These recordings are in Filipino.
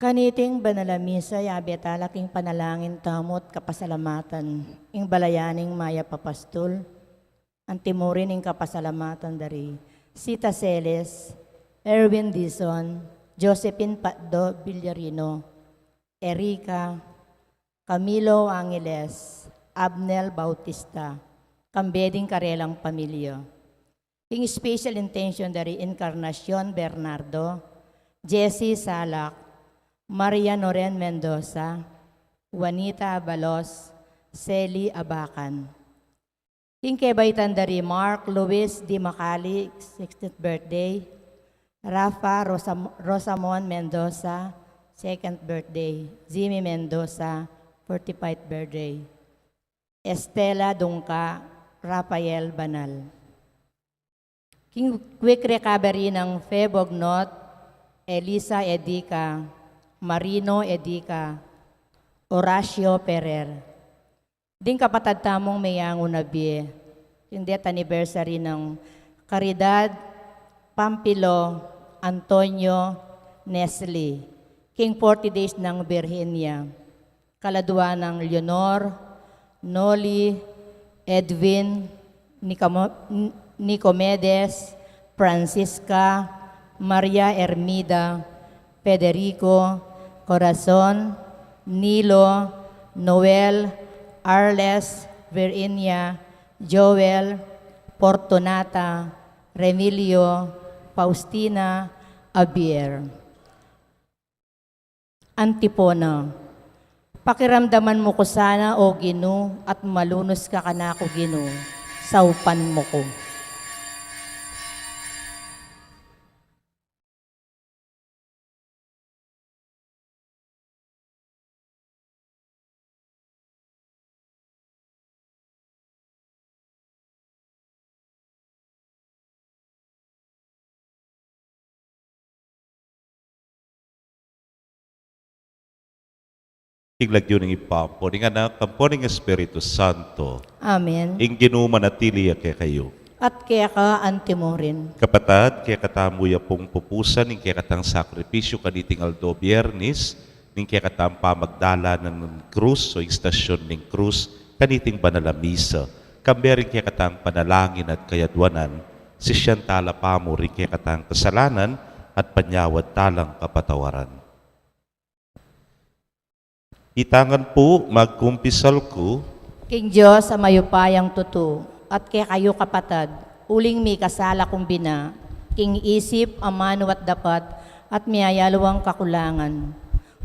Kaniting banalamisa yabi talaking panalangin tamot kapasalamatan ing balayaning maya papastol antimurin ing kapasalamatan dari Sita Celes, Erwin Dizon, Josephine Patdo Villarino, Erika, Camilo Angeles, Abnel Bautista, Kambeding Karelang Pamilya. Ing special intention dari Encarnacion Bernardo, Jessie Salak, Maria Noren Mendoza, Juanita Abalos, Celi Abacan. Ing kebaitan dari Mark Luis Di Macali, 60th birthday, Rafa Rosamon Mendoza, 2nd birthday, Jimmy Mendoza, 45th birthday, Estela Dungka, Rafael Banal. King quick recovery ng Febognot, Elisa Edica, Marino Edica, Horacio Ferrer. Ding kapatad tamong mayang unabi, yung death anniversary ng Caridad Pampilo Antonio Nestle, King 40 days ng Virginia, kaladwa ng Leonor, Noli, Edwin, Nicomedes, Francisca, Maria Ermida, Federico, Corazon, Nilo, Noel, Arles, Virginia, Joel, Fortunata, Remilio, Faustina, Abier. Antipona. Pakiramdaman mo ko sana o Gino at malunos ka kanako Gino, saupan mo ko. Iglagyo ng ipapo, ng anak, kampo ng Espiritu Santo, Amen. ing ginumanatili kay kayo. At kaya ka antimo rin. Kapatad, kaya katamuya pong pupusan, ning kaya katang sakripisyo kaniting Aldo Biernes, ning kaya katang pamagdala ng krus o istasyon ng krus, kaniting banalamisa, kamberin kaya katang panalangin at kayadwanan, si Siyantala pamo rin kaya katang kasalanan at panyawad talang kapatawaran. Itangan po, magkumpisal ko, King Diyos sa mayupayang tutu, at kaya kayo kapatad, uling mi kasala kumbina, king isip, amano at dapat, at miyayalawang kakulangan.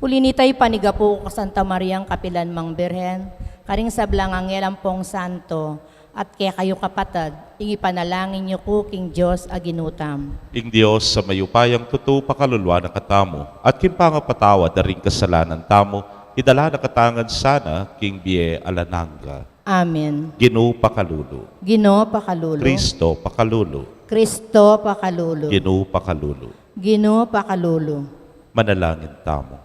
Ulinitay paniga po ko Santa Mariang Kapilan Mang Birhen, karing sablang angelang pong santo, at kaya kayo kapatad, ingipanalangin niyo ko king Diyos aginutam. ing Diyos sa mayupayang tutu pakalulwa na katamo, at kimpangapatawa na ring kasalanan tamo, idala na katangan sana, king Bie Alananga. Amen. Ginoo pakalulu. Ginoo pakalulo. Kristo pakalulu. Kristo pakalulo. Ginoo pakalulu. Ginoo pakalulo. Manalangin tamo.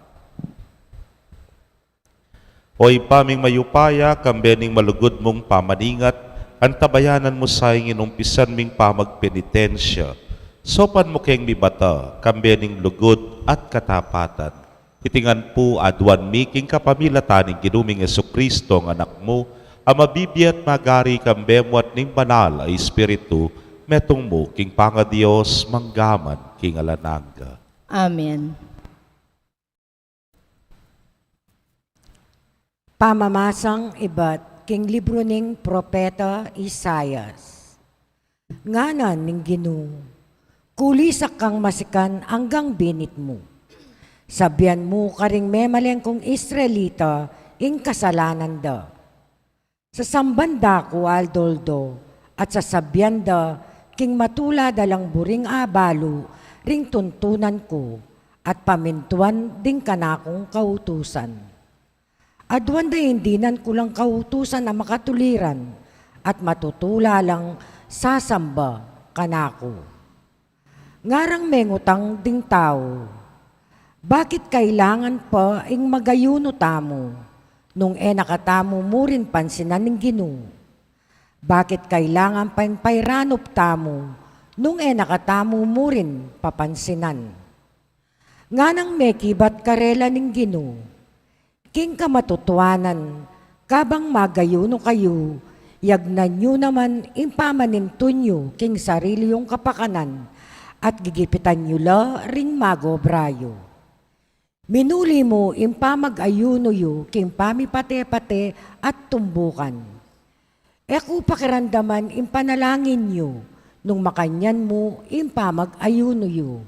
Hoy paming mayupaya, kambening malugod mong pamaningat, antabayanan mo sa inumpisan ming pamagpenitensya. Sopan mo keng mibata, kambening lugod at katapatan. Itingan po adwan miking kapamilataning ginuming Jesucristo ang anak mo, ang mabibiyat magari kambemwat ning banal ay Espiritu, metong mo king panga Diyos manggaman king Alananga. Amen. Pamamasang ibat king libro ning Propeta Isayas. Nganan ning Ginoo, kulisak kang masikan hanggang binit mo. Sabyan mo karing memaleng kong Israelita ing kasalanan da. Sa sambanda ko aldoldo at sa sabyan da king matula dalang buring abalo ring tuntunan ko at pamintuan ding kanakong kautusan. Adwan da hindinan ko lang kautusan na makatuliran at matutula lang sasamba kanako. Ngarang mengutang ding tao, bakit kailangan pa ing magayuno tamo, nung nakatamo mo rin pansinan ng Ginoo? Bakit kailangan pa ing pairanop tamo, nung nakatamo mo rin papansinan? Nga nang mekibat karela ning Ginoo, king kamatutuanan, kabang magayuno kayo, yagnan nyo naman impamanintunyo king sarili yung kapakanan, at gigipitan nyo la ring magobrayo. Minuli mo impamag-ayuno yu king pamipate-pate at tumbukan. Eku pakirandaman impanalangin nyo, nung makanyan mo impamag-ayuno yu.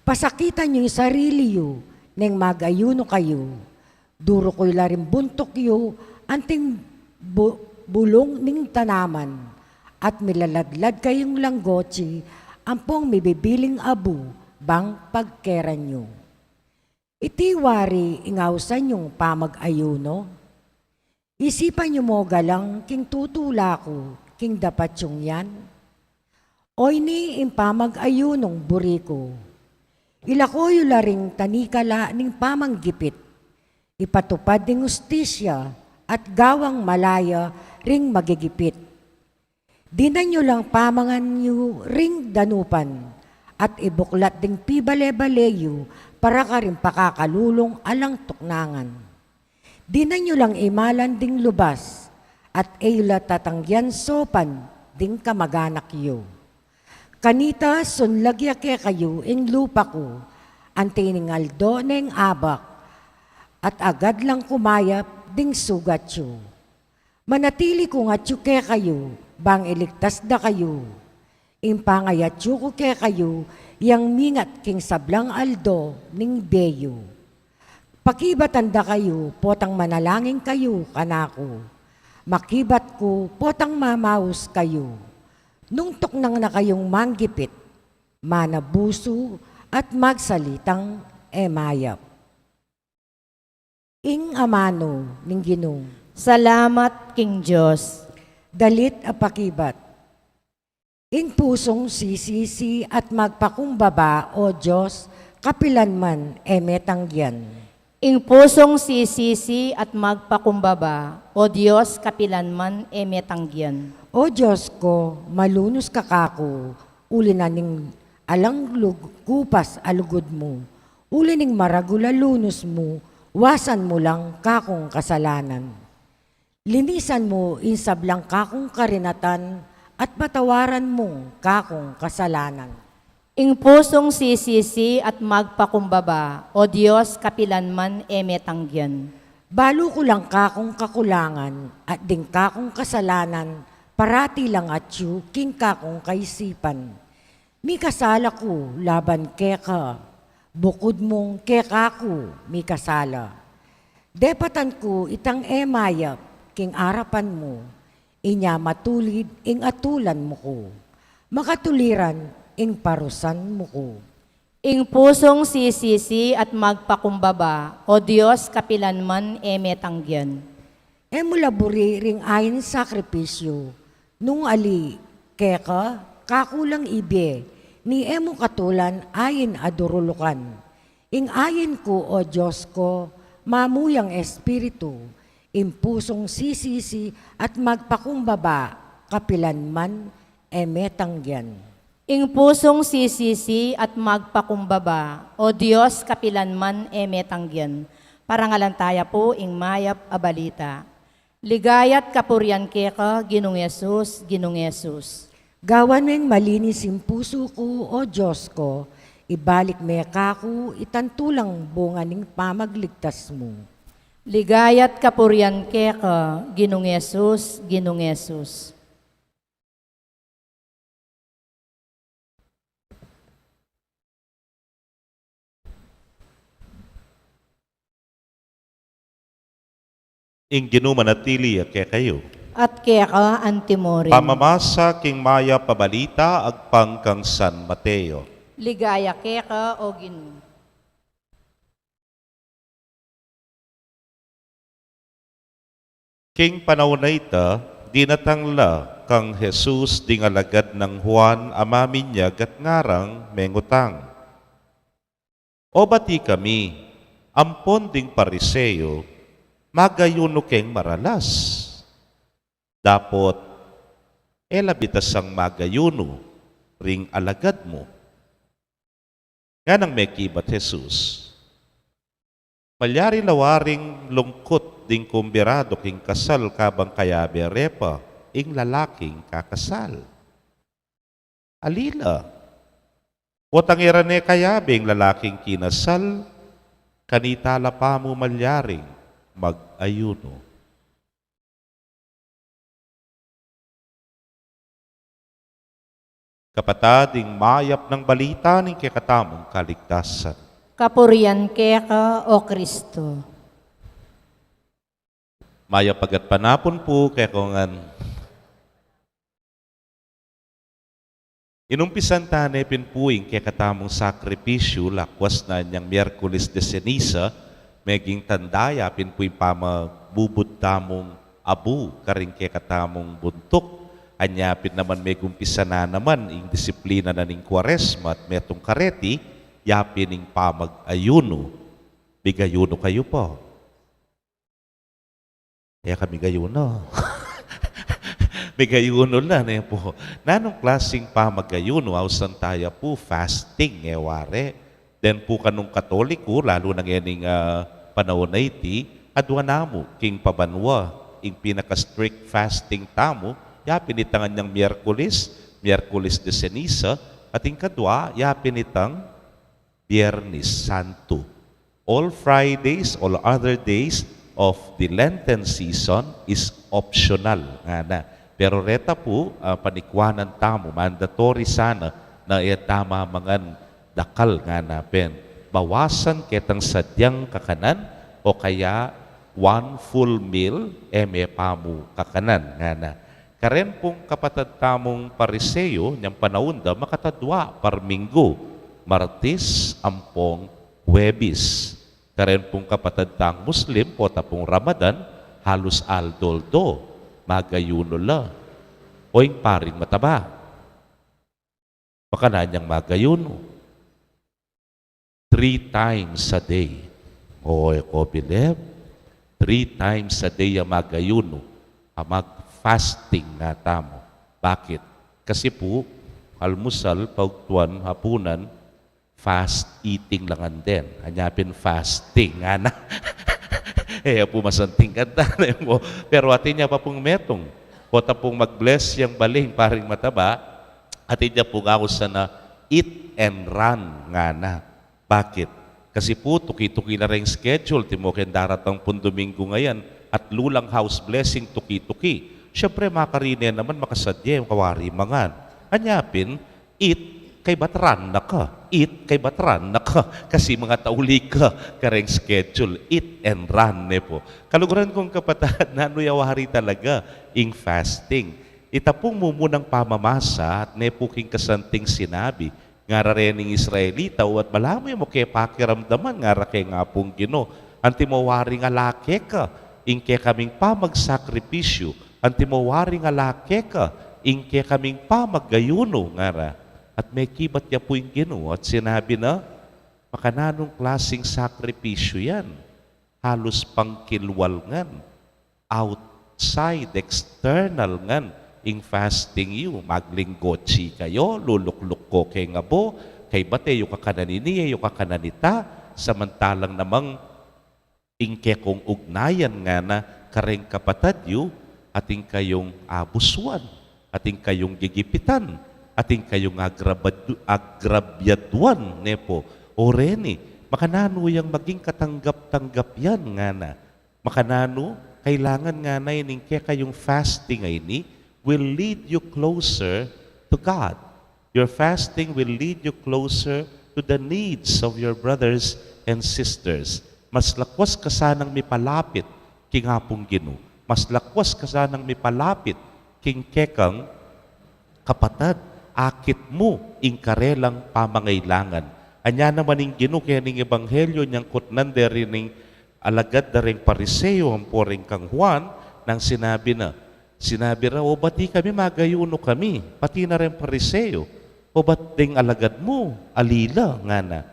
Pasakitan nyo yung sarili yu, neng mag-ayuno kayo. Duro ko'y laring buntok yu, anting bulong ning tanaman, at milaladlad kayong langgotsi, ampong mibibiling abu, bang pagkeran nyo. Itiwari ingawsan yung pamag-ayuno. Isipan nyo mo galang king tutula ko, king dapat yung yan. Oy ni impamag-ayunong buriko. Ilakoy laring tanikala ning pamanggipit. Ipatupad ding ustisya at gawang malaya ring magigipit. Dinan nyo lang pamangan nyo ring danupan at ibuklat ding pibale-baleyo para ka rin pakakalulong alang tuknangan. Dinan nyo lang imalan ding lubas at ayla tatangyan sopan ding kamaganak yo. Kanita sunlagya ke kayo ing lupa ko, antining aldo neng abak, at agad lang kumayap ding sugat yo. Manatili ko nga ke kayo, bang iligtas da kayo. Impangayat yo ko ke kayo, yang mingat king sablang aldo ning beyo. Pakibatanda kayo, potang manalangin kayo kanako. Makibat ko, potang mamaus kayo. Nung tuknang na kayong manggipit, manabuso at magsalitang emayap. Ing amano ning Ginoo, Salamat, King Diyos. dalit a pakibat. Ing pusong sisisi at magpakumbaba, O Diyos, kapilanman emetangyan. Ing pusong sisisi at magpakumbaba, O Diyos, kapilanman emetanggian. O Diyos ko, malunos ka kako, uli na ning alang kupas alugod mo, uli ning maragula lunos mo, wasan mo lang kakong kasalanan. Linisan mo insablang kakong karinatan, at patawaran mong kakong kasalanan. Ing pusong sisisi at magpakumbaba, O Diyos, kapilanman emetanggian. Balo ko lang kakong kakulangan, at ding kakong kasalanan, parati lang at yu, king kakong kaisipan. Mi kasala ko, laban keka, bukod mong keka ko, mi kasala. Depatan ko itang emayap, king arapan mo, inya matulid, ing atulan mo ko. Makatuliran, ing parusan mo ko. Ing pusong sisisi at magpakumbaba, O Diyos, kapilanman emetanggian. E mula buri ring ayin sakripisyo, nung ali, keka, kakulang ibe, ni emo katulan ayin adurulukan. Ing ayin ko, O Diyos ko, mamuyang espiritu, impusong sisisi at magpakumbaba, kapilanman emetangyan. Ing pusong sisisi at magpakumbaba, O Diyos, kapilanman emetanggian. Parangalantaya po ing mayap a balita. Ligayat kapuryan keka, Ginong Yesus, Ginong Yesus. Gawan meng malinis yung puso ko, O Diyos ko, ibalik me kako, itantulang bunga ning pamagligtas mo. Ligayat kapuryan keka, Ginong Yesus, Ginong Yesus. Ing Ginoo manatili kay kayo. At keka antimorin. Pamamasa king maya pabalita agpang kang San Mateo. Ligaya keka o Ginoo. King panahon na ita, dinatangla kang Jesus ding alagad ng Juan amaminyag at ngarang mengutang. O bati kami, ampon ding pariseo, magayuno keng maralas. Dapot, elabitas ang magayuno, ring alagad mo. Nga nang may kibat Jesus. Malyari lawaring lungkot ding kumbirado king kasal kabang kayabe repa, ing lalaking kakasal. Alila. O tangirane kayabe ing lalaking kinasal, kanitala pa mo malyaring mag-ayuno. Kapatading mayap ng balita ng kikatamong kaligtasan. Kapurian keka o Kristo. Maya pagat panapon po kaya kungan inumpisan tanepin puing kaya katamong sakripisyo lakwas na niyang Miyerkules de Ceniza meging tandaya pin puing pamabubud tamong abu karing kaya katamong buntok anyapin naman may gumpisa na naman ing disiplina na ning Kwaresma at metong kareti yapin ning pamag-ayuno bigayuno kayo po. Kaya kami gayuno. May gayuno na po. Nanong klaseng pamagayuno, hausan tayo po, fasting, ware. Then po kanong Katoliko, lalo nang yaning panahon na iti, adwa namo, king pabanwa, ing pinaka-strict fasting tamo, yapin itang niyang Miyerkules de Ceniza, at ing kadwa, yapin itang Biyernes Santo. All Fridays, all other days of the Lenten season is optional. Nga na. Pero reta po, panikwanan tamo, mandatory sana na tama mangan dakal nga na pen. Bawasan ketang sadyang kakanan o kaya one full meal eme pamu kakanan nga na. Karen pong kapatad tamong Pariseo, niyang panaunda, makatadwa par Minggo, Martes, Ampong, Huwebes. Karen pong kapatad tang Muslim, po tapong Ramadan, halos aldoldo, magayuno la. O yung paring mataba. Baka na niyang magayuno. 3 times a day. O ko bilib, 3 times a day ang magayuno. Mag-fasting nga tamo. Bakit? Kasi po, almusal, paugtuan, hapunan, fast eating lang din. Hanyapin fasting. Ana. Po masanting kanta mo. Pero atin niya pa pong metong. Kota pong mag-bless yung baling paring mataba. Atin niya pong ako sana eat and run nga na. Bakit? Kasi po tuki-tuki na rin schedule. Timokin daratang pong Domingo ngayon. At lulang house blessing tuki-tuki. Siyempre makarine naman makasadya yung kawari mangan. Hanyapin, eat kay batran na ka. Eat kay batran na ka. Kasi mga tauli ka kareng schedule. Eat and run po. Kaluguran kong kapatid, nanuyawari talaga ing fasting. Itapong mo munang pamamasa at nepuking kasanting sinabi nga rarening Israelita at malamoy mo kay pakiramdaman nga rakay nga pong Gino. Antimawari nga lake ka. Ing kay kaming pamagsakripisyo. Antimawari nga lake ka. Ing kay kaming pamagayuno nga ra. At may kibat niya po yung Ginoo at sinabi na, makananong klaseng sakripisyo yan. Halos pangkilwal ngan. Outside, external ngan. Ing fasting you, maglinggochi kayo, lulukluk ko kay nga bo, kay bate yung kakananiniya, yung kakananita, samantalang namang ingke kong ugnayan nga na kareng kapatad yu, ating kayong abuswan, ating kayong gigipitan, ating kayong agrabyaduan, nepo, o reni, makanano yung maging katanggap-tanggap yan nga na. Makanano, kailangan nga na yun, kaya kayong fasting ay ni, will lead you closer to God. Your fasting will lead you closer to the needs of your brothers and sisters. Mas lakwas ka sanang mipalapit king hapong Ginoo. Mas lakwas ka sanang mipalapit king kekang kapatad. Akit mo ing karelang pamangailangan. Anya naman ing Ginoo kaya ning ebanghelyo niyang kutnan deri ning alagad da ring Pariseo ang poring kang Juan nang sinabi raw, o ba't di kami magayuno kami? Pati na rin Pariseo. O ba't ding alagad mo? Alila nga na.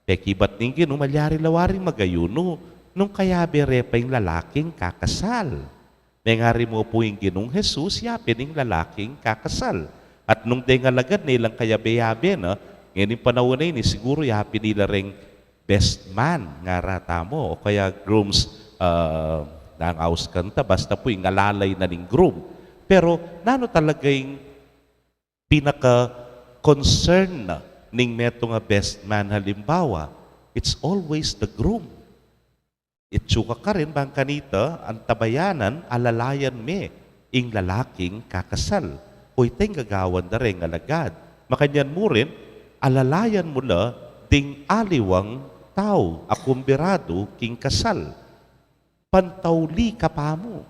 Peki ba't ning Ginoo malyari lawaring magayuno nung kayabe repa yung lalaking kakasal. Nengari mo po yung Ginoong Jesus, yapin yung lalaking kakasal. At nung ding alagad nilang kayabe-yabe na, Ngayon yung panahon na yun, siguro yapi nila ring best man nga rata mo o kaya groom's nangaus kanta basta po yung alalay na ning groom. Pero nano talaga yung pinaka-concern na ning meto nga best man halimbawa, it's always the groom. Itsuka ka rin bang kanita, ang tabayanan, alalayan me, ing lalaking kakasal. O itay gagawan na rin alagad. Makanyan mo rin, alalayan mo la, ding aliwang tao, akumbirado, king kasal. Pantawli ka pa mo.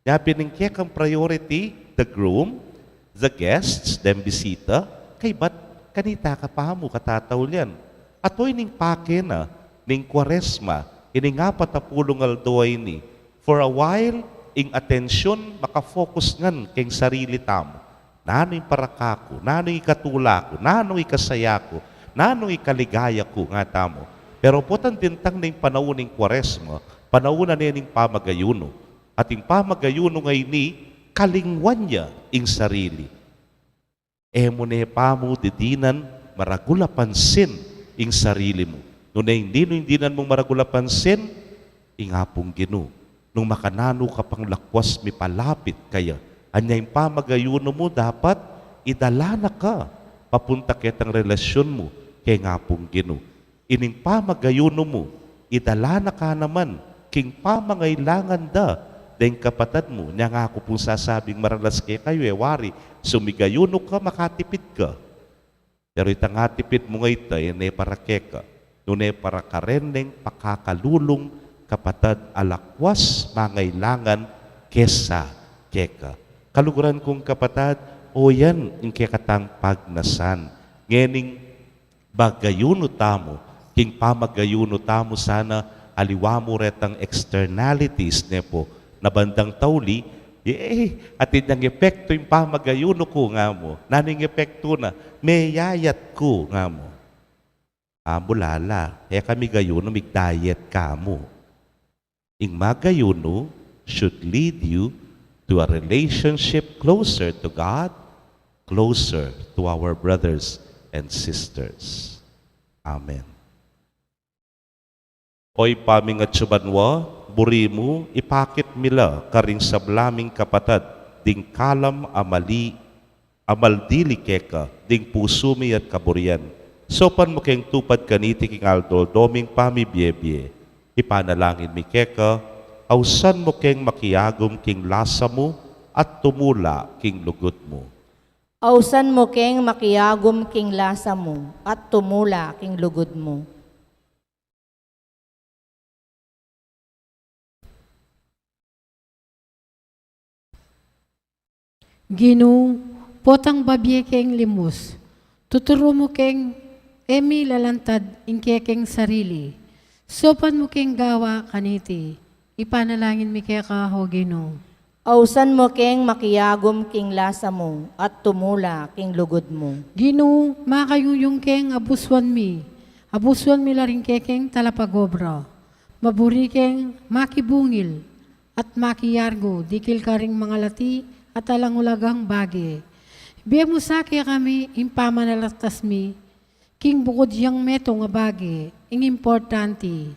Kaya piningkek ang priority, the groom, the guests, them bisita, kay ba't kanita ka pa mo katatawlian. At o'y ning pake na, ning kwaresma, iningapat na pulong aldoy ni, for a while, ing atensyon, makafocus ngan keng sarili tamo. Nano'y parakako, nano'y ikatula ko, nano'y ikasaya ko, nano'y ikaligaya ko nga tamo. Pero potan dintang ning panahon ning kwaresma, panahon na ning pamagayuno. At ing pamagayuno ngay ni, kalingwan niya ing sarili. Emo ne pamo didinan, maragula pansin ing sarili mo. Nung hindi mong maragula pansin, ingapong ginu. Nung makanano ka pang lakwas, may palapit kaya. Anya yung pamagayuno mo, dapat idala na ka. Papunta kitang relasyon mo, kay ngapong ginu. Ining pamagayuno mo, idala na ka naman, king pamangailangan da, dahil kapatad mo, niya nga ako pong sasabing maralas kayo, wari, sumigayuno ka, makatipid ka. Pero itang atipid mo ngayon, para keka. Nune para kareneng pakakalulong kapatad alakwas mangailangan kesa keka. Kaluguran kong kapatad, o yan yung kekatang pagnasan. Ngening bagayuno tamo, king pamagayuno tamo sana aliwa mo retang externalities nepo na bandang tawli, atin ang epekto yung pamagayuno ko nga mo. Naning epekto na, may yayat ko nga mo. Bulala, kami gayuno, mig-diet ka mo. Ing magayuno should lead you to a relationship closer to God, closer to our brothers and sisters. Amen. Oy paming at subanwa, buri mo, ipakit mila karing sablaming kapatad, ding kalam amaldili keka, ding pusumi at kaburian. Sopan mo keng tupad kaniti king aldol, doming pamibyebye. Ipanalangin mi keka, ausan mo keng makiyagom king lasa mo, at tumula king lugot mo. Ausan mo keng makiyagom king lasa mo, at tumula king lugod mo. Ginu, potang babye keng limus, tuturo mo keng emi lalantad ingkekeng sarili. Sopan mo keng gawa kaniti, ipanalangin mi keka ho Ginu. Ausan mo keng makiyagom king lasa mo, at tumula king lugod mo. Ginu, makayuyong keng abuswan mi laring kekeng talapagobra. Maburi keng makibungil, at makiyargo, dikil karing mga lati, at alangulagang bagi. Biya mo sa kaya kami, impamanalatas mi, king bukod yang meto nga bagi, ing importante,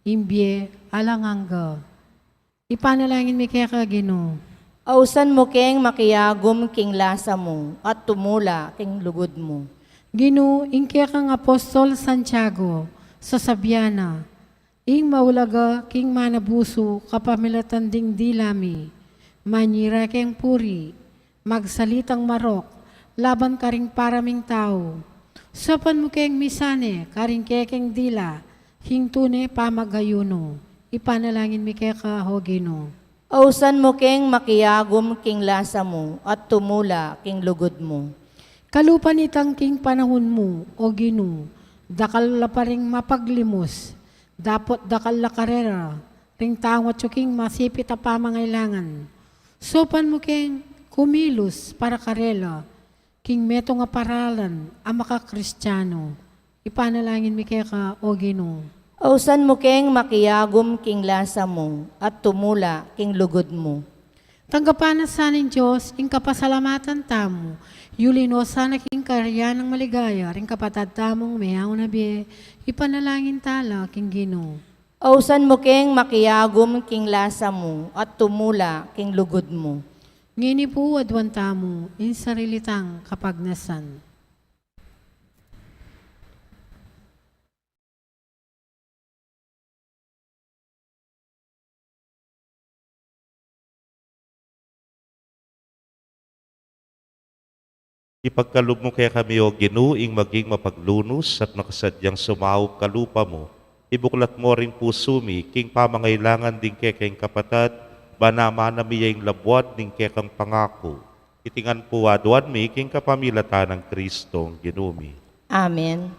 imbye alanganga. Ipanalangin mi kaya ka Gino. Ausan mo keng makiyagom king lasa mo, at tumula king lugod mo. Gino, ing kaya kang Apostol Santiago, sa Sabiana, ing maulaga king manabuso kapamilatan ding dilami, manyira keng puri, magsalitang marok, laban karing paraming tao. Sopan mo keng misane, karing kekeng dila, hingtune pamagayuno. Ipanalangin mi keka ho Gino. Ausan mo keng makiyagom king lasa mo, at tumula king lugod mo. Kalupan itang king panahon mo, o Gino, dakal la pa ring mapaglimos, dapot dakal la karera, ring tawat king masipit a pamangailangan. Sopan mo keng kumilos para karela, king meto nga paralan, ang makakristyano. Ipanalangin mi keka o Gino. Ausan mo keng makiyagom king lasa mo, at tumula king lugod mo. Tanggapan na sanin Diyos, ing kapasalamatan tamo. Yulino sana king karya ng maligaya, ring kapatad tamong mayaw na biye, ipanalangin tala king Ginoo. Ausan mo keng makiyagom king lasa mo at tumula king lugod mo. Ngini po adwan tamo, in sarilitang kapagnasan. Ipagkaloob mo kaya kami o ginuing maging mapaglunos at makasadyang sumawop kalupa mo. Ibuklat mo ring puso mi, king pamangailangan din kekeng kapatad, banamana miyang labwat din kekang pangako. Itingan po aduan mi, king kapamilata ng Kristong ginumi. Amen.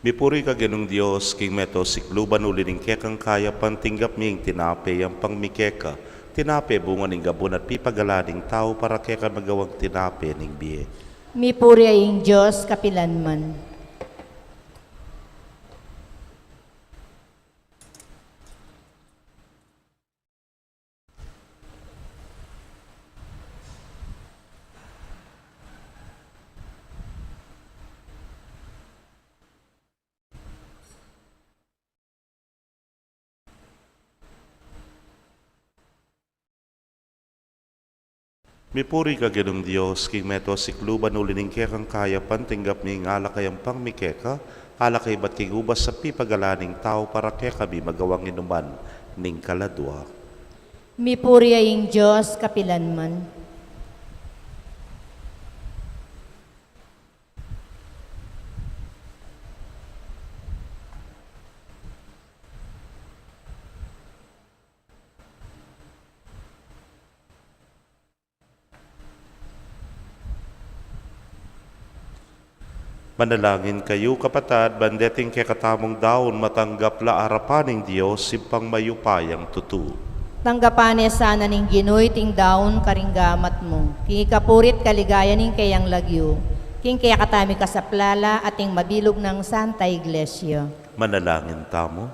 Mipuri ka ginong Diyos, king meto sikluban ulining kekang kaya pantinggap ming tinape ang pangmikeka. Tinape bunga ning gabon at pipagalaning tao para keka magawang tinape ning biye. Mipuri aying Diyos kapilanman. Mipuri ka ginong Diyos, king meto sikluban ulining kekang kaya pantinggap ming alakay ang pangmikeka, alakay ba't king ubas sa pipagalaning tao para keka mi magawang inuman ning kaladwa. Mipuri aying Diyos kapilanman. Manalangin kayo kapatad, bandeting kekatamong daon matanggap la arapaning Diyos simpang mayupayang tutu. Tanggapane sana ning Ginoy ting daon karinggamat mo. King ikapurit kaligaya ning kayang lagyo. King kaya katami ka sa plala ating mabilog ng Santa Iglesia. Manalangin tamo.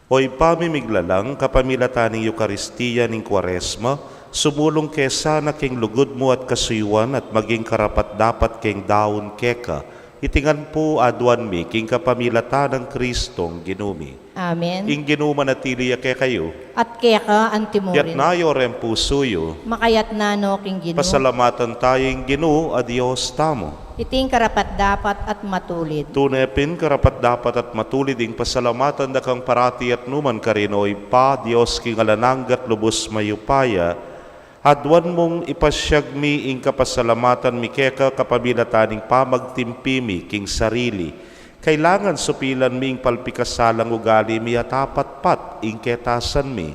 Hoy pamimiglalang kapamilataning Eukaristiya ning Kwaresma, sumulong kesa na king lugod mo at kasuyuan at maging karapat dapat king daon keka. Itingan po aduan mi king kapamilata ng Kristong ginumi. Amen. Ing ginuma na tiliya kaya kayo, At kaya ka yat antimurin. nayo ren pusuyo, Makayat nano king Gino. pasalamatan tayong ginu a Diyos tamo. Iting karapat dapat at matulid. Tunepin karapat dapat at matulid ing pasalamatan da kang parati at numan karinoy pa Diyos king alananggat lubos mayupaya, adwan mong ipasyag mi ing kapasalamatan mi keka kapamilataning pamagtimpimi king sarili. Kailangan supilan mi ing palpikasalang ugali mi at apat-pat ing ketasan mi.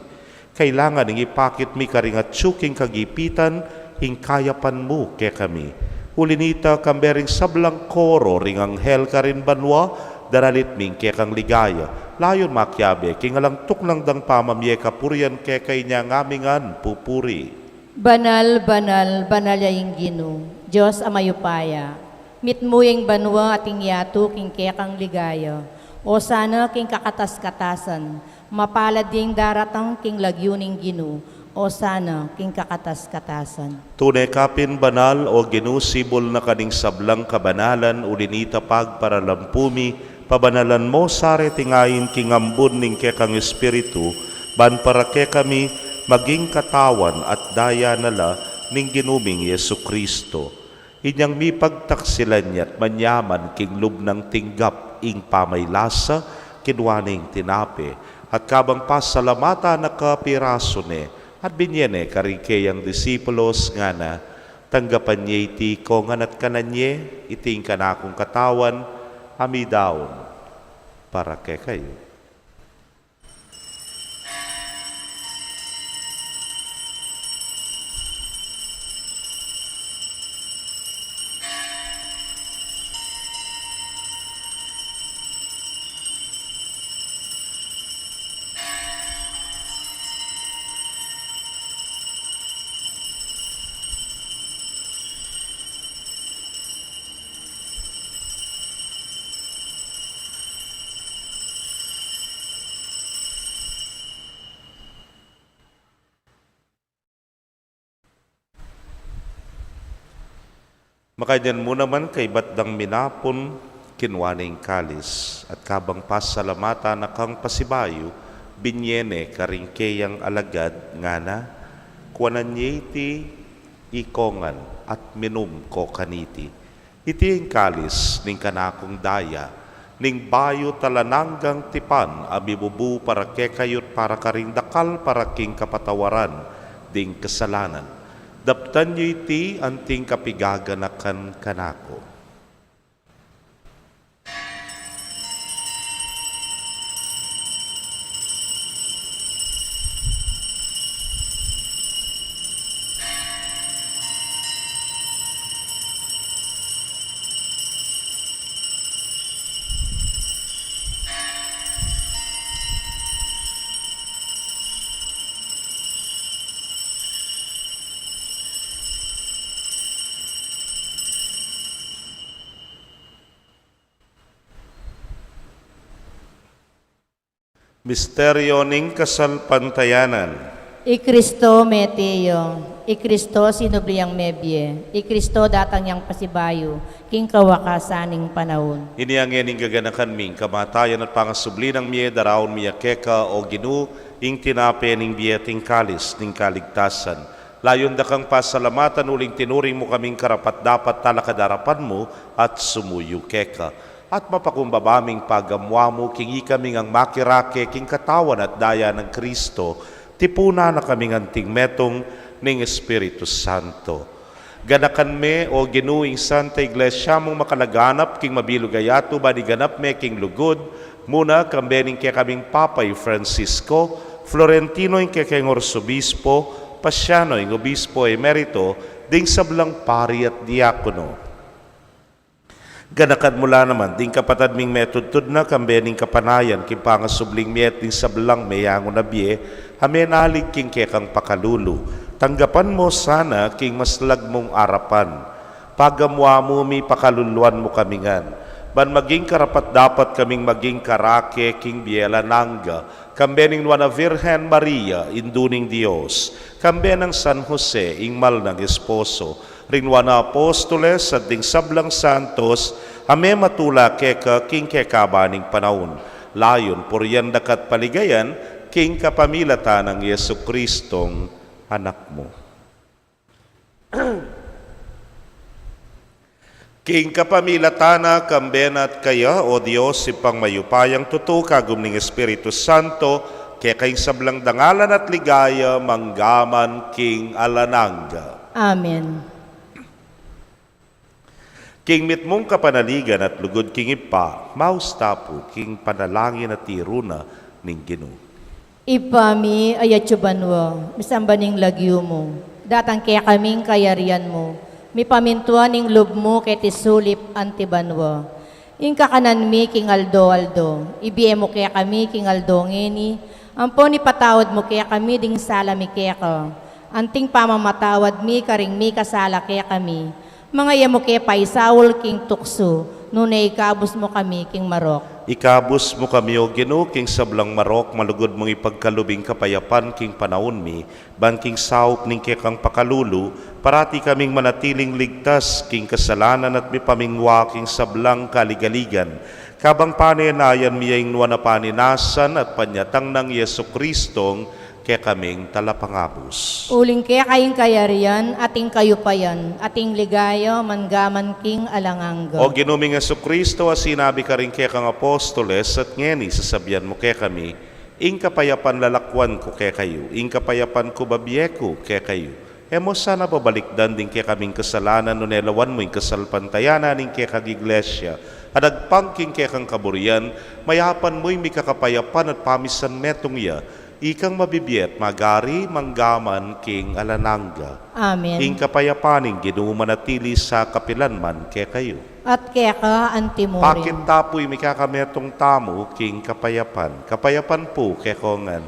Kailangan ing ipakit mi karingat tsuking kagipitan ing kayapan mo ke kami. Ulinita kambering sablang koro ring anghel karin banwa, daralit ming kekang ligaya. Layon makyabe, kingalang tuklang dang pamamye kapurian kekay niya ngamingan pupuri. Banal, banal, banal yaing Gino. Diyos amayupaya. Mitmuyeng banwa ating yato king kekang ligaya. O sana king kakatas-katasan. Mapalad ding daratang king lagyuning Gino. O sana king kakatas-katasan. Tunay kapin banal o ginusibol na kaning sablang kabanalan ulinita pagparalampumi, pabanalan mo sare tingayin kingambun ning kekang espiritu, ban para ke kami maging katawan at daya nala ning ginuming Yesu Kristo. Inyang mi pagtaksilan niya't manyaman king lubnang tinggap ing pamaylasa, kinwaning tinape, at kabang pasalamata na kapiraso ne, At binyene karikeyang disipulos nga na tanggapan niya iti kongan at kananye, iting kanakong katawan, amidaon para kay kayo. Makadyan mo naman kay batdang minapon kinwaning kalis at kabang pasalamata na kang pasibayo binyene karingkeyang alagad nga na kuwanan iti ikongan at minum ko kaniti. Iti ang kalis ning kanakong daya ning bayo talananggang tipan amibubu para kekayot para karindakal para king kapatawaran ding kasalanan. Daptan niyo iti anting kapigaganakan kanako. Misteryo ning kasalpantayanan. I Kristo meteo, I Kristo sinubriyang mebye, I Kristo datang yang pasibayo, king kawakasaning panahon. Iniangin ing gaganakan ming kamatayan at pangasubli ng miye daraon miya keka o ginu ing tinape ning biyeting kalis ning kaligtasan. Layon da kang pasalamatan uling tinuring mo kaming karapat dapat talakadarapan mo at sumuyo keka. At mapakumbabaming pagamwa mo kingi kaming ang makirake king katawan at daya ng Kristo, tipuna na kaming anting metong ning Espiritu Santo. Ganakan me o ginuing Santa Iglesia mong makalaganap king mabilugayato ba di ganap me king lugod, muna kambening kay kaming Papay Francisco, Florentino ing kay Orsobispo, Pasiano ing Obispo Emerito, ding sablang pari at diakono. Ganakan mula naman, ding kapatad ming metudtud na kambening kapanayan, king pangasubling miet ding sablang mayango na biye, hamenalig king kekang pakalulu. Tanggapan mo sana king maslag mong arapan. Pagamwa mo mi pakaluluan mo kamingan. Ban maging karapat dapat kaming maging karake king biela nangga, kambening nuana Virgen Maria, induning Dios, kambenang San Jose, ingmal ng esposo, rinwana apostoles at ding sablang santos, ame matula keka king kekabaning panahon. Layon puryan dakat paligayan, king kapamilata ng Yesu Kristong anak mo. King kapamilatana kambenat kaya o Diyos ipang mayupayang tuto kagum ning Espiritu Santo, kaya kayong sablang dangalan at ligaya manggaman king alananga. Amen. King mitmong kapanaligan at lugod king ipa, maustapo king panalangin at tiruna ning Ginoo. Ipami ayatsubanwa, misambaning lagyo mo, datang kaya kaming kayarian mo, mi pamintuan ning lub mo kay tisulip antibanwa. Ing kakanan mi king aldo, ibiye mo kaya kami king aldo ngeni, ampo ni patawad mo kaya kami ding sala mi kaya ka, anting pamamatawad mi karing mi kasala kaya kami, mga yamo kaya paisawol king tukso, nunay ikabos mo kami king marok. Ikabos mo kami o Ginoo king sablang marok, malugod mong ipagkalubing kapayapan king panahon mi, ban king saup ning kekang pakalulu, parati kaming manatiling ligtas king kasalanan at mi pamingwa king sablang kaligaligan. Kabang panenayan miyaing nuwa na paninasan at panyatang ng Yesu Kristong kaya kaming talapangabos. Uling kaya kayong kayarian, ating kayupayan, ating ligaya, manggaman king alangangga. O Ginuming Yesu Kristo, sinabi ka rin kaya kang apostoles at ngeni sasabihan mo kaya kami, ing kapayapan lalakwan ko kay kayo, ing kapayapan ko babiyeko kay kayo. Emo sana babalikdan din kay kaming kasalanan no nelawan mo ing kasalpantayanan ing kay kagiglesia. Adagpangking kay kang kaburian, mayapan mo'y may kakapayapan at pamisan metong ya, ikang mabibiyet magari manggaman king alananga. Amen. Ing kapayapaning ginumanatili sa kapilanman kay kayo. At kaya ka antimorin. Pakit tapoy may kakametong tamo king kapayapan. Kapayapan po kay kongan.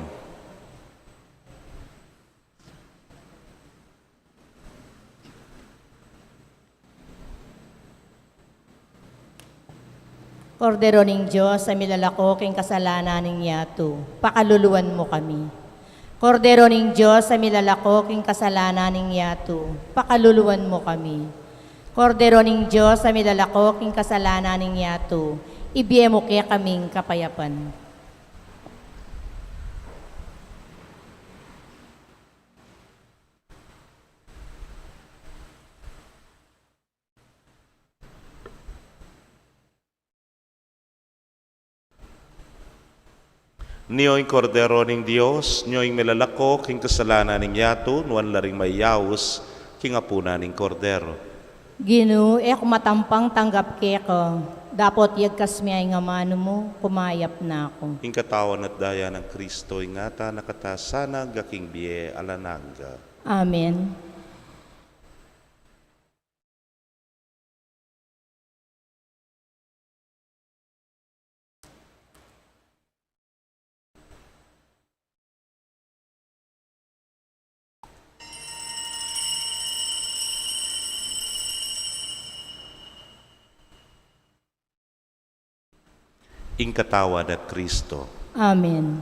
Kordero ning Diyos, sa milalako king kasalanan ning yato, pakaluluwan mo kami. Kordero ning Diyos, sa milalako king kasalanan ning yato, pakaluluwan mo kami. Kordero ning Diyos, sa milalako king kasalanan ning yato, ibiye mo kaya kaming kapayapan. Niyo'y kordero ning Diyos, niyo'y milalako king kasalanan ning yato, nuan laring mayawos king apuna ning kordero. Ginu, kumatampang tanggap kaya ko, dapat yagkas miyay nga mano mo, kumayap na ako. Ing katawan at daya ng Kristo, ingata nakatasana gaking biye alananga. Amen. Ing katawan at Kristo. Amen.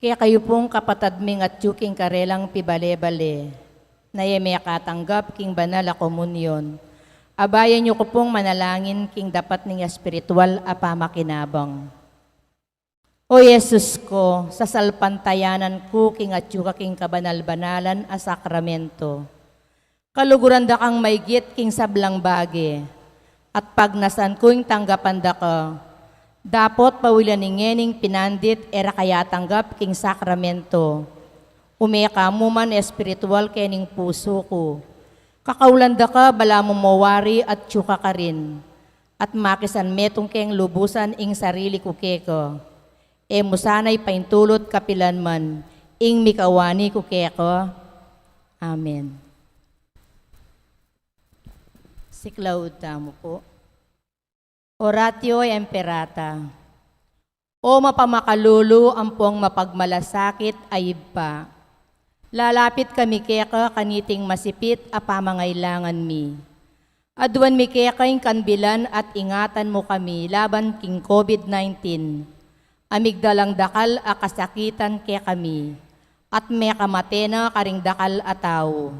Kaya kayo pong kapatadming at yuking karelang pibale-bale, na yeme katanggap king banal a komunyon. Abayan niyo ko pong manalangin king dapat ning espiritual a pamakinabang. O Yesus ko, sa salpantayanan ko king at yuka king kabanal-banalan a sakramento. Kaluguran da kang maygit king sablang bage, at pagnasan ko ing tanggapan da ka, dapot pawilan ningening pinandit era kaya tanggap king sakramento. Umeka mo man espiritual kening puso ko. Kakaulanda ka bala mo mawari at tsuka ka rin. At makisan metong keng lubusan ing sarili ko keko. E musanay paintulot kapilan man ing mikawani ko keko. Amen. Siklaud tamo po. Oratio Imperata. O mapamakalulu ang pong mapagmalasakit ayib pa. Lalapit kami keka kaniting masipit a pamangailangan mi. Aduan mi keka ing kanbilan at ingatan mo kami laban king COVID-19. Amigdalang dakal a kasakitan ke kami. At may kamatena karing dakal a tao.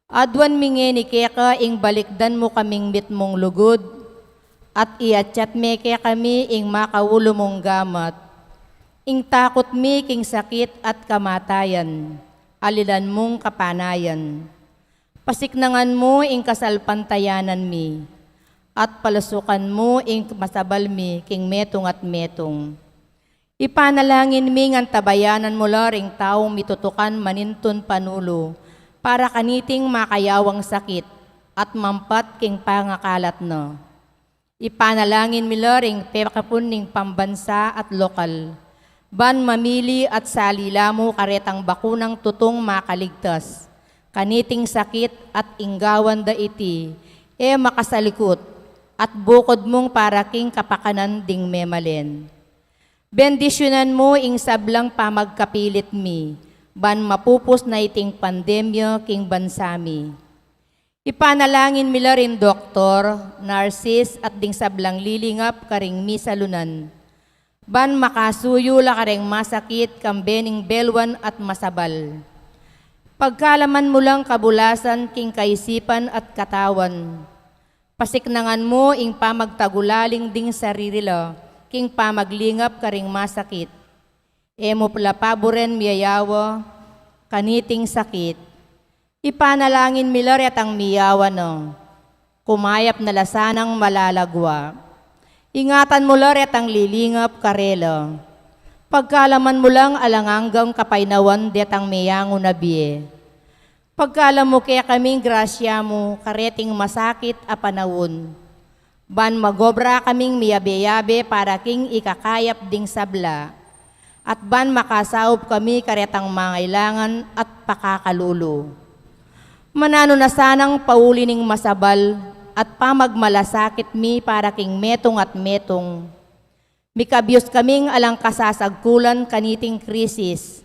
Aduan mi ni keka ing balikdan mo kaming mitmong lugod. at iatsyat me kaya kami ing makaulo mong gamat. Ing takot mi king sakit at kamatayan, alilan mong kapanayan. Pasiknangan mo ing kasalpantayanan mi, at palasukan mo ing masabal mi king metong at metong. Ipanalangin mi ngan tabayanan mo laring taong mitutukan maninton panulo, para kaniting makayawang sakit at mampat king pangakalat no. Ipanalangin mi laring pekapun ning pambansa at lokal, ban mamili at salila mo karetang bakunang tutong makaligtas, kaniting sakit at inggawan da iti, makasalikot, at bukod mong para king kapakanan ding memalen. Bendisyonan mo ing sablang pamagkapilit mi, ban mapupos na iting pandemya king bansami. Ipanalangin mila rin doktor, nurses at ding sablang lilingap karing misalunan. Ban makasuyo la karing masakit kambening belwan at masabal. Pagkalaman mo lang kabulasan king kaisipan at katawan. Pasiknangan mo ing pamagtagulaling ding saririla, king pamaglingap karing masakit. Emo plapaboren miyayawa, kaniting sakit. Ipanalangin milaret ang miyawa no, kumayap na lasanang malalagwa. Ingatan mo laret ang lilingap karelo. Pagkalaman mo lang alanganggang kapainawan detang miyango na biye. Pagkalam mo kaya kaming grasya mo, kareting masakit a panawon. Ban magobra kaming miyabe-yabe para king ikakayap ding sabla. At ban makasaop kami karetang mangailangan at pakakalulo. Manano na sanang paulining masabal at pamagmalasakit mi para king metong at metong. Mikabyos kaming alang kasasagkulan kaniting krisis.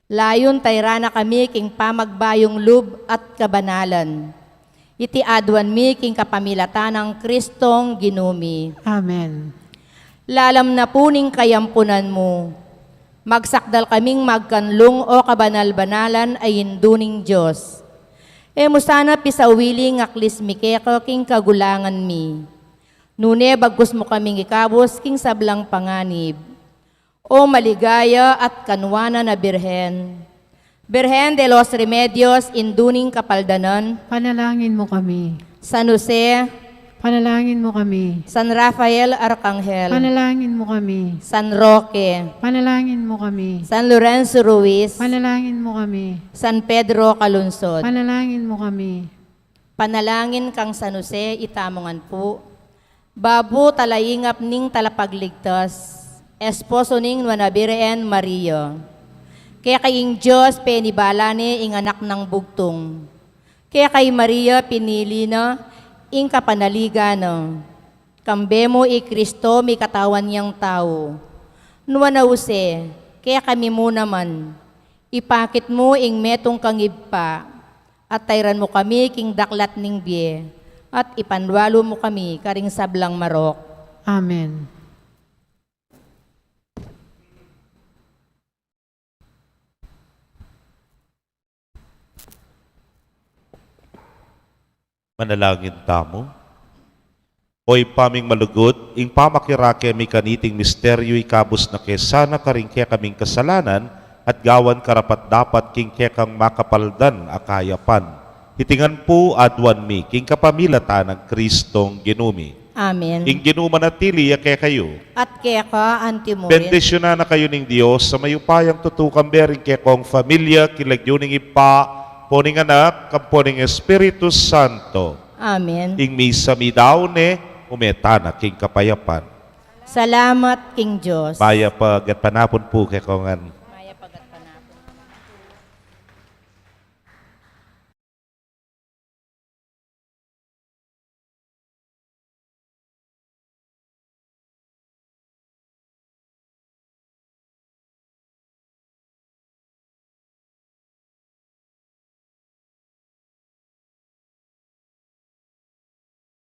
Layon tayrana kami king pamagbayong lub at kabanalan. Iti adwan mi king kapamilatan ng Kristong ginumi. Amen. Lalam na puning kayampunan mo. Magsakdal kaming magkanlong o kabanal-banalan ay induning Diyos. Mo sana pisawiling aklis mikeko king kagulangan mi. Nune bagkus mo kaming ikabos king sablang panganib. O maligaya at kanwana na Birhen. Birhen de los Remedios induning kapaldanan. Panalangin mo kami. San Jose, Panalangin mo kami. San Rafael Arcangel, Panalangin mo kami. San Roque, Panalangin mo kami. San Lorenzo Ruiz, Panalangin mo kami. San Pedro Calunsod. Panalangin mo kami. Panalangin kang San Jose itamongan po. Babu talayingap ning talapagligtas. Esposo ning Wanabireen Maria. Kaya kaying Diyos penibalane ing anak ng bugtong. Kaya kay Maria pinili na ing kapanaligan no. Kambe mo i Kristo mi katawan niyang tao. Nuwanause, kaya kami mo naman. Ipakit mo ing metong kangibpa. At tayran mo kami king daklat ning biye. At ipanwalo mo kami karing sablang marok. Amen. Manalangin tamo. Oy paming malugod, ing pamakirake mi kaniting misteryo ikabos na kesana karing kaya kaming kasalanan at gawan karapat dapat king kaya kang makapaldan akayapan. Hitingan po adwan mi king kapamilatan ng Kristong ginumi. Amen. Ing ginuman at tili kaya kayo. At kaya ka, Antimorin. Bendisyonan na kayo ning Diyos sa mayupayang tutukang bering kaya kong familia kilagyuning ipa poning anak, kamponing Espiritu Santo. Amen. Ing misa mi daune, umetana king kapayapan. Salamat, King Diyos. Baya pag at panapon po kay kongan